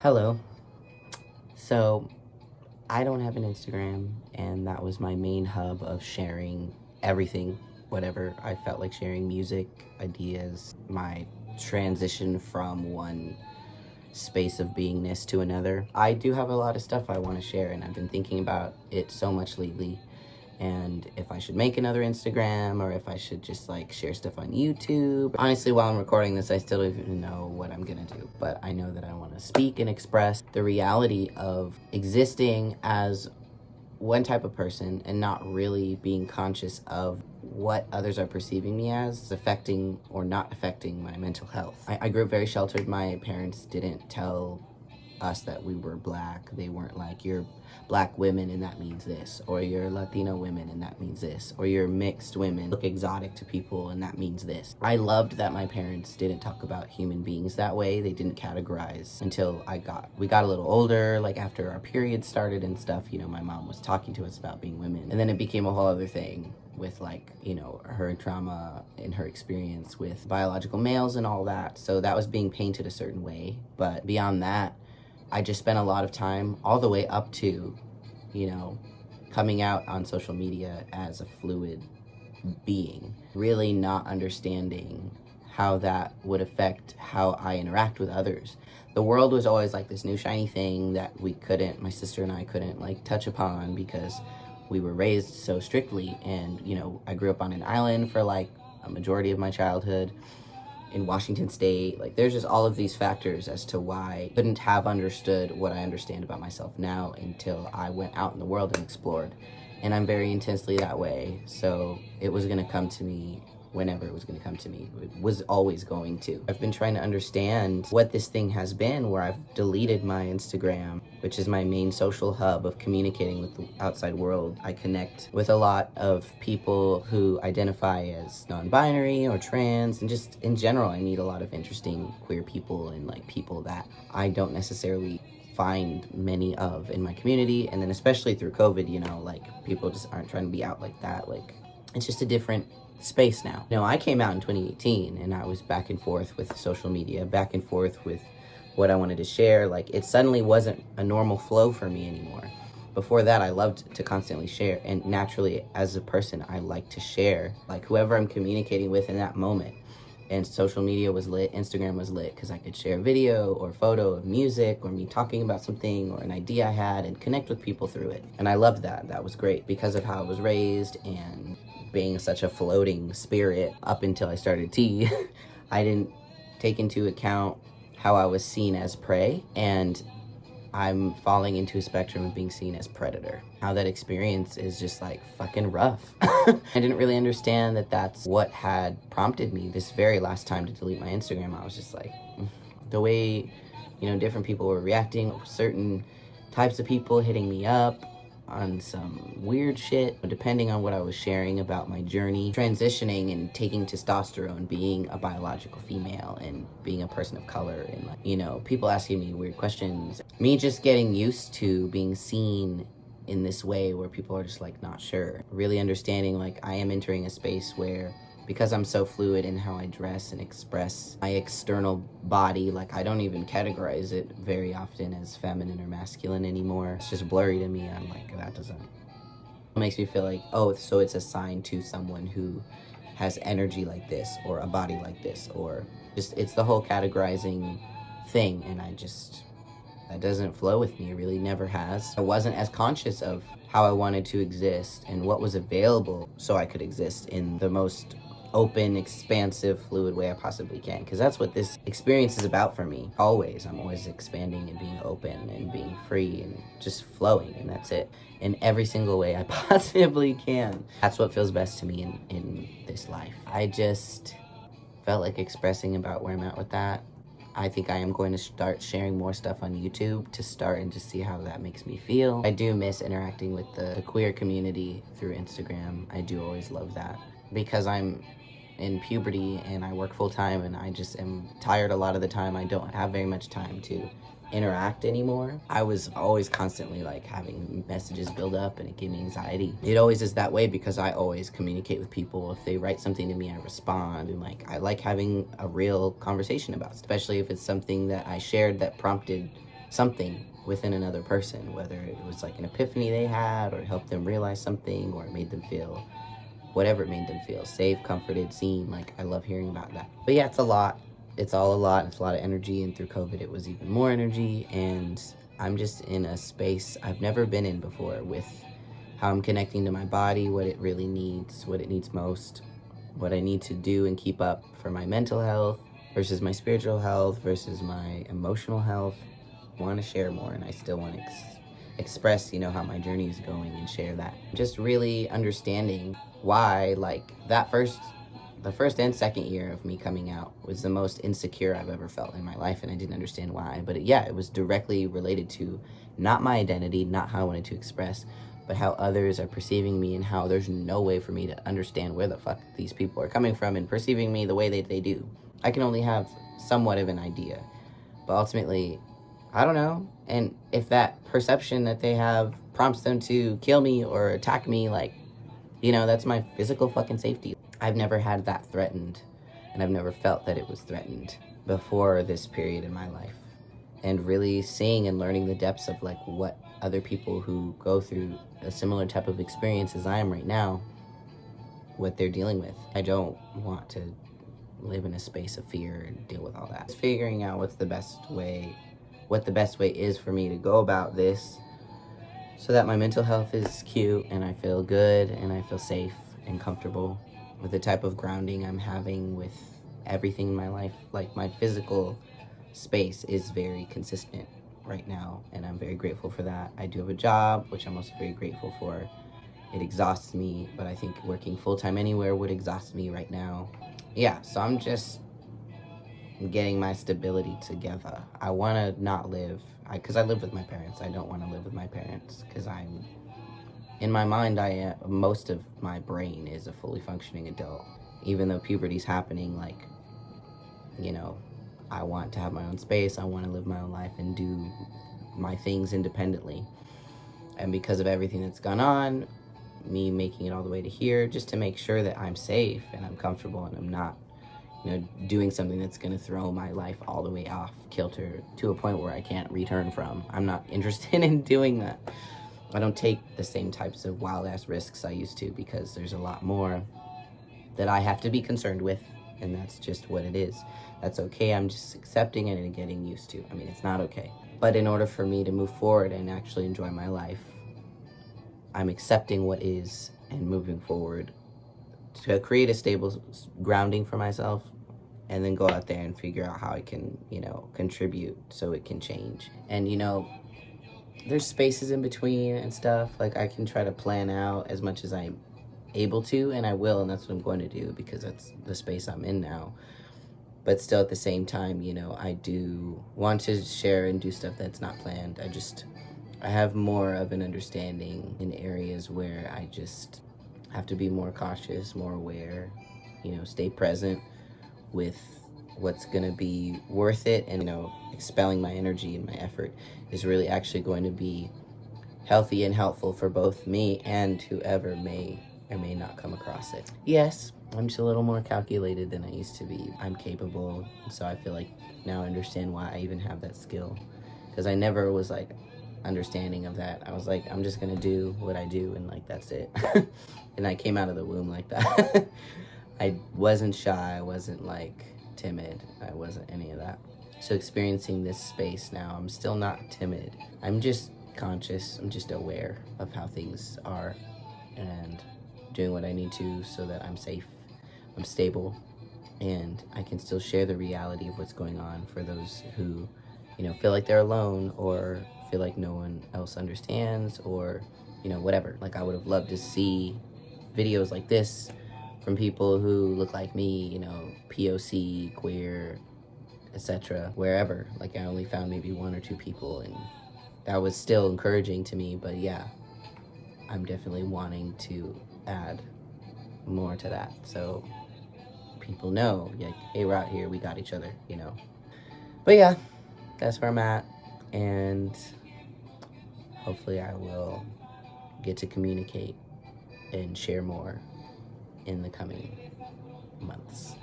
Hello. So, I don't have an Instagram, and that was my main hub of sharing everything, whatever I felt like sharing music, ideas, my transition from one space of beingness to another. I do have a lot of stuff I want to share, and I've been thinking about it so much lately. And if I should make another Instagram or if I should just like share stuff on YouTube. Honestly, while I'm recording this, I still don't even know what I'm gonna do, but I know that I want to speak and express the reality of existing as one type of person and not really being conscious of what others are perceiving me as affecting or not affecting my mental health. I grew up very sheltered. My parents didn't tell us that we were black. They weren't like, you're black women and that means this, or you're Latino women and that means this, or you're mixed women, look exotic to people and that means this. I loved that my parents didn't talk about human beings that way. They didn't categorize until we got a little older, like after our period started and stuff. My mom was talking to us about being women, and then it became a whole other thing with her trauma and her experience with biological males and all that. So that was being painted a certain way. But beyond that, I just spent a lot of time all the way up to, coming out on social media as a fluid being, really not understanding how that would affect how I interact with others. The world was always like this new shiny thing that my sister and I couldn't like touch upon because we were raised so strictly. And, I grew up on an island for like a majority of my childhood in Washington State. Like, there's just all of these factors as to why I couldn't have understood what I understand about myself now until I went out in the world and explored. And I'm very intensely that way. So it was going to come to me whenever it was going to come to me. It was always going to. I've been trying to understand what this thing has been where I've deleted my Instagram, which is my main social hub of communicating with the outside world. I connect with a lot of people who identify as non-binary or trans, and just in general, I meet a lot of interesting queer people and like people that I don't necessarily find many of in my community. And then especially through COVID, like people just aren't trying to be out like that. Like, it's just a different space now. I came out in 2018 and I was back and forth with social media, back and forth with what I wanted to share. Like, it suddenly wasn't a normal flow for me anymore. Before that, I loved to constantly share, and naturally as a person, I like to share like whoever I'm communicating with in that moment. And social media was lit, Instagram was lit, because I could share video or photo of music or me talking about something or an idea I had and connect with people through it. And I loved that. That was great because of how I was raised and being such a floating spirit up until I started tea. I didn't take into account how I was seen as prey, and I'm falling into a spectrum of being seen as predator. How that experience is just like fucking rough. I didn't really understand that that's what had prompted me this very last time to delete my Instagram. I was just like, the way, different people were reacting, certain types of people hitting me up on some weird shit, depending on what I was sharing about my journey, transitioning and taking testosterone, being a biological female and being a person of color, and like, people asking me weird questions. Me just getting used to being seen in this way where people are just like not sure. Really understanding like I am entering a space where, because I'm so fluid in how I dress and express my external body, like I don't even categorize it very often as feminine or masculine anymore. It's just blurry to me. I'm like, that doesn't... It makes me feel like, oh, so it's assigned to someone who has energy like this or a body like this, or just, it's the whole categorizing thing. And that doesn't flow with me. It really never has. I wasn't as conscious of how I wanted to exist and what was available so I could exist in the most open, expansive, fluid way I possibly can. Because that's what this experience is about for me. Always. I'm always expanding and being open and being free and just flowing, and that's it. In every single way I possibly can. That's what feels best to me in this life. I just felt like expressing about where I'm at with that. I think I am going to start sharing more stuff on YouTube to start and just see how that makes me feel. I do miss interacting with the queer community through Instagram. I do always love that. Because I'm in puberty and I work full time and I just am tired a lot of the time. I don't have very much time to interact anymore. I was always constantly like having messages build up, and it gave me anxiety. It always is that way because I always communicate with people. If they write something to me, I respond, and I like having a real conversation about it, especially if it's something that I shared that prompted something within another person, whether it was like an epiphany they had, or helped them realize something, or it made them feel whatever it made them feel, safe, comforted, seen. Like, I love hearing about that. But yeah, it's a lot. It's all a lot. It's a lot of energy, and through COVID it was even more energy. And I'm just in a space I've never been in before with how I'm connecting to my body, what it really needs, what it needs most, what I need to do and keep up for my mental health versus my spiritual health versus my emotional health. I want to share more, and I still want to express, how my journey is going and share that. Just really understanding why, like, the first and second year of me coming out was the most insecure I've ever felt in my life, and I didn't understand why. But it was directly related to not my identity, not how I wanted to express, but how others are perceiving me, and how there's no way for me to understand where the fuck these people are coming from and perceiving me the way that they do. I can only have somewhat of an idea, but ultimately, I don't know. And if that perception that they have prompts them to kill me or attack me, like, that's my physical fucking safety. I've never had that threatened, and I've never felt that it was threatened before this period in my life. And really seeing and learning the depths of, like, what other people who go through a similar type of experience as I am right now, what they're dealing with. I don't want to live in a space of fear and deal with all that. Just figuring out what the best way is for me to go about this, so that my mental health is cute and I feel good and I feel safe and comfortable with the type of grounding I'm having with everything in my life. Like, my physical space is very consistent right now, and I'm very grateful for that. I do have a job, which I'm also very grateful for. It exhausts me, but I think working full-time anywhere would exhaust me right now. Yeah, so I'm just getting my stability together. I want to not live, because I live with my parents. I don't want to live with my parents, because in my mind, most of my brain is a fully functioning adult. Even though puberty's happening, like, I want to have my own space. I want to live my own life and do my things independently. And because of everything that's gone on, me making it all the way to here, just to make sure that I'm safe and I'm comfortable and I'm not, doing something that's going to throw my life all the way off kilter to a point where I can't return from. I'm not interested in doing that. I don't take the same types of wild-ass risks I used to, because there's a lot more that I have to be concerned with, and that's just what it is. That's okay. I'm just accepting it and getting used to. I mean, it's not okay. But in order for me to move forward and actually enjoy my life, I'm accepting what is and moving forward to create a stable grounding for myself, and then go out there and figure out how I can, contribute so it can change. And, there's spaces in between and stuff. Like, I can try to plan out as much as I'm able to, and I will, and that's what I'm going to do, because that's the space I'm in now. But still, at the same time, I do want to share and do stuff that's not planned. I have more of an understanding in areas where I just have to be more cautious, more aware, stay present with what's going to be worth it. And, expelling my energy and my effort is really actually going to be healthy and helpful for both me and whoever may or may not come across it. Yes, I'm just a little more calculated than I used to be. I'm capable, so I feel like now I understand why I even have that skill, because I never was, like, understanding of that. I was like, I'm just gonna do what I do, and, like, that's it. And I came out of the womb like that. I wasn't shy, I wasn't, like, timid, I wasn't any of that. So experiencing this space now, I'm still not timid. I'm just conscious, I'm just aware of how things are, and doing what I need to so that I'm safe, I'm stable, and I can still share the reality of what's going on for those who, feel like they're alone, or feel like no one else understands, or, whatever. Like, I would have loved to see videos like this from people who look like me, POC, queer, etc., wherever. Like, I only found maybe one or two people, and that was still encouraging to me. But yeah, I'm definitely wanting to add more to that, so people know, like, hey, we're out here, we got each other, But yeah, that's where I'm at, and hopefully I will get to communicate and share more in the coming months.